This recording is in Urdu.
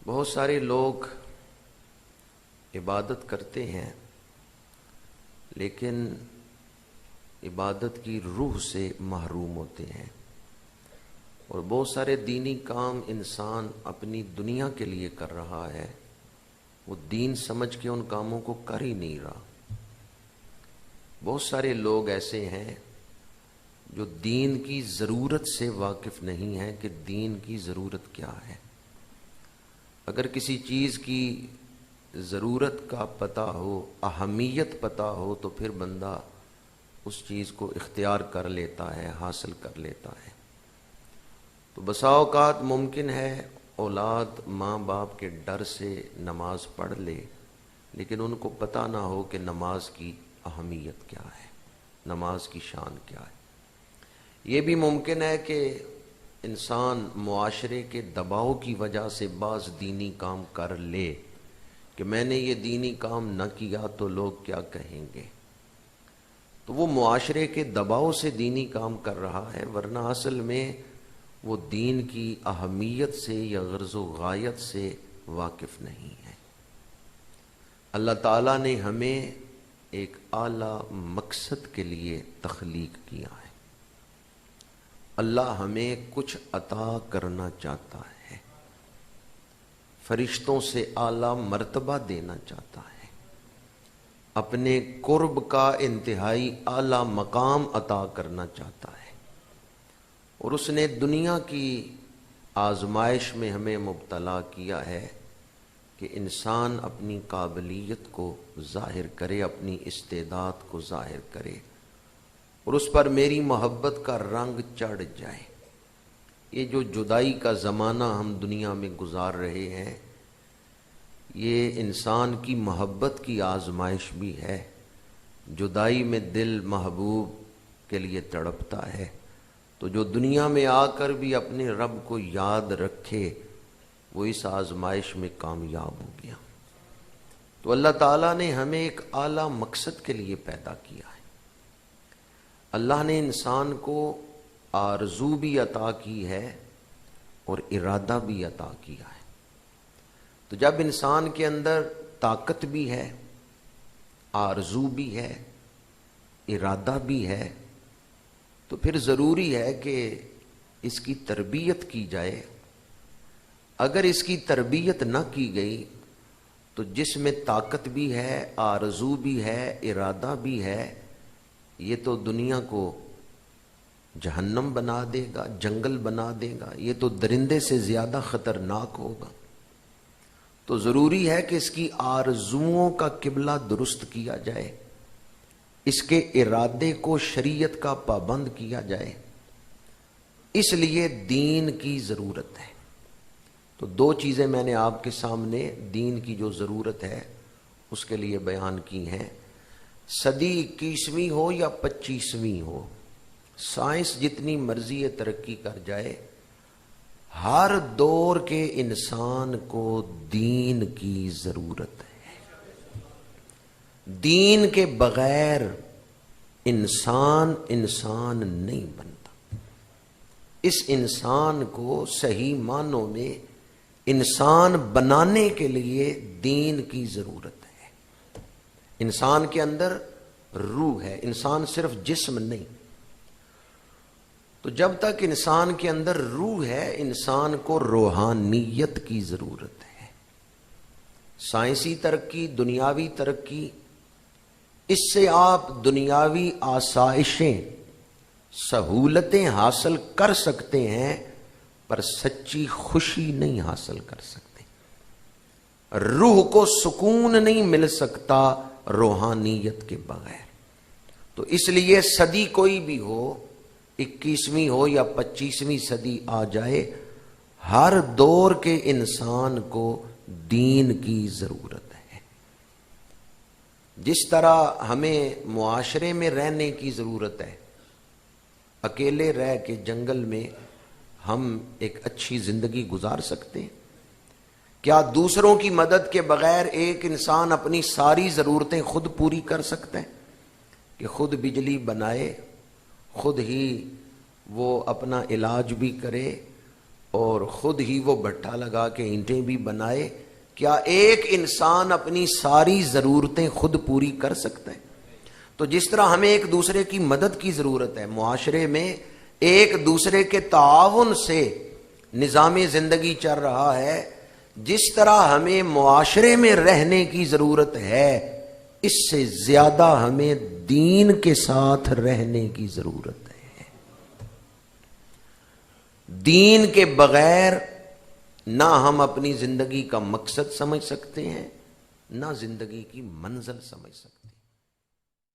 بہت سارے لوگ عبادت کرتے ہیں لیکن عبادت کی روح سے محروم ہوتے ہیں، اور بہت سارے دینی کام انسان اپنی دنیا کے لیے کر رہا ہے، وہ دین سمجھ کے ان کاموں کو کر ہی نہیں رہا۔ بہت سارے لوگ ایسے ہیں جو دین کی ضرورت سے واقف نہیں ہیں کہ دین کی ضرورت کیا ہے۔ اگر کسی چیز کی ضرورت کا پتہ ہو، اہمیت پتہ ہو، تو پھر بندہ اس چیز کو اختیار کر لیتا ہے، حاصل کر لیتا ہے۔ تو بسا اوقات ممکن ہے اولاد ماں باپ کے ڈر سے نماز پڑھ لے، لیکن ان کو پتہ نہ ہو کہ نماز کی اہمیت کیا ہے، نماز کی شان کیا ہے۔ یہ بھی ممکن ہے کہ انسان معاشرے کے دباؤ کی وجہ سے بعض دینی کام کر لے کہ میں نے یہ دینی کام نہ کیا تو لوگ کیا کہیں گے، تو وہ معاشرے کے دباؤ سے دینی کام کر رہا ہے، ورنہ اصل میں وہ دین کی اہمیت سے یا غرض و غایت سے واقف نہیں ہے۔ اللہ تعالیٰ نے ہمیں ایک اعلیٰ مقصد کے لیے تخلیق کیا ہے۔ اللہ ہمیں کچھ عطا کرنا چاہتا ہے، فرشتوں سے اعلیٰ مرتبہ دینا چاہتا ہے، اپنے قرب کا انتہائی اعلیٰ مقام عطا کرنا چاہتا ہے، اور اس نے دنیا کی آزمائش میں ہمیں مبتلا کیا ہے کہ انسان اپنی قابلیت کو ظاہر کرے، اپنی استعداد کو ظاہر کرے، اور اس پر میری محبت کا رنگ چڑھ جائے۔ یہ جو جدائی کا زمانہ ہم دنیا میں گزار رہے ہیں، یہ انسان کی محبت کی آزمائش بھی ہے۔ جدائی میں دل محبوب کے لیے تڑپتا ہے، تو جو دنیا میں آ کر بھی اپنے رب کو یاد رکھے وہ اس آزمائش میں کامیاب ہو گیا۔ تو اللہ تعالیٰ نے ہمیں ایک اعلیٰ مقصد کے لیے پیدا کیا ہے۔ اللہ نے انسان کو آرزو بھی عطا کی ہے اور ارادہ بھی عطا کیا ہے۔ تو جب انسان کے اندر طاقت بھی ہے، آرزو بھی ہے، ارادہ بھی ہے، تو پھر ضروری ہے کہ اس کی تربیت کی جائے۔ اگر اس کی تربیت نہ کی گئی تو جس میں طاقت بھی ہے، آرزو بھی ہے، ارادہ بھی ہے، یہ تو دنیا کو جہنم بنا دے گا، جنگل بنا دے گا، یہ تو درندے سے زیادہ خطرناک ہوگا۔ تو ضروری ہے کہ اس کی آرزوؤں کا قبلہ درست کیا جائے، اس کے ارادے کو شریعت کا پابند کیا جائے، اس لیے دین کی ضرورت ہے۔ تو دو چیزیں میں نے آپ کے سامنے دین کی جو ضرورت ہے اس کے لیے بیان کی ہیں۔ صدی 21ویں ہو یا 25ویں ہو، سائنس جتنی مرضی ترقی کر جائے، ہر دور کے انسان کو دین کی ضرورت ہے۔ دین کے بغیر انسان نہیں بنتا۔ اس انسان کو صحیح معنوں میں انسان بنانے کے لیے دین کی ضرورت ہے۔ انسان کے اندر روح ہے، انسان صرف جسم نہیں۔ تو جب تک انسان کے اندر روح ہے، انسان کو روحانیت کی ضرورت ہے۔ سائنسی ترقی، دنیاوی ترقی، اس سے آپ دنیاوی آسائشیں، سہولتیں حاصل کر سکتے ہیں، پر سچی خوشی نہیں حاصل کر سکتے۔ روح کو سکون نہیں مل سکتا روحانیت کے بغیر۔ تو اس لیے صدی کوئی بھی ہو، 21ویں ہو یا 25ویں صدی آ جائے، ہر دور کے انسان کو دین کی ضرورت ہے۔ جس طرح ہمیں معاشرے میں رہنے کی ضرورت ہے، اکیلے رہ کے جنگل میں ہم ایک اچھی زندگی گزار سکتے ہیں؟ کیا دوسروں کی مدد کے بغیر ایک انسان اپنی ساری ضرورتیں خود پوری کر سکتے ہیں؟ کہ خود بجلی بنائے، خود ہی وہ اپنا علاج بھی کرے، اور خود ہی وہ بھٹا لگا کے اینٹیں بھی بنائے، کیا ایک انسان اپنی ساری ضرورتیں خود پوری کر سکتا ہے؟ تو جس طرح ہمیں ایک دوسرے کی مدد کی ضرورت ہے، معاشرے میں ایک دوسرے کے تعاون سے نظام زندگی چل رہا ہے، جس طرح ہمیں معاشرے میں رہنے کی ضرورت ہے، اس سے زیادہ ہمیں دین کے ساتھ رہنے کی ضرورت ہے۔ دین کے بغیر نہ ہم اپنی زندگی کا مقصد سمجھ سکتے ہیں، نہ زندگی کی منزل سمجھ سکتے ہیں۔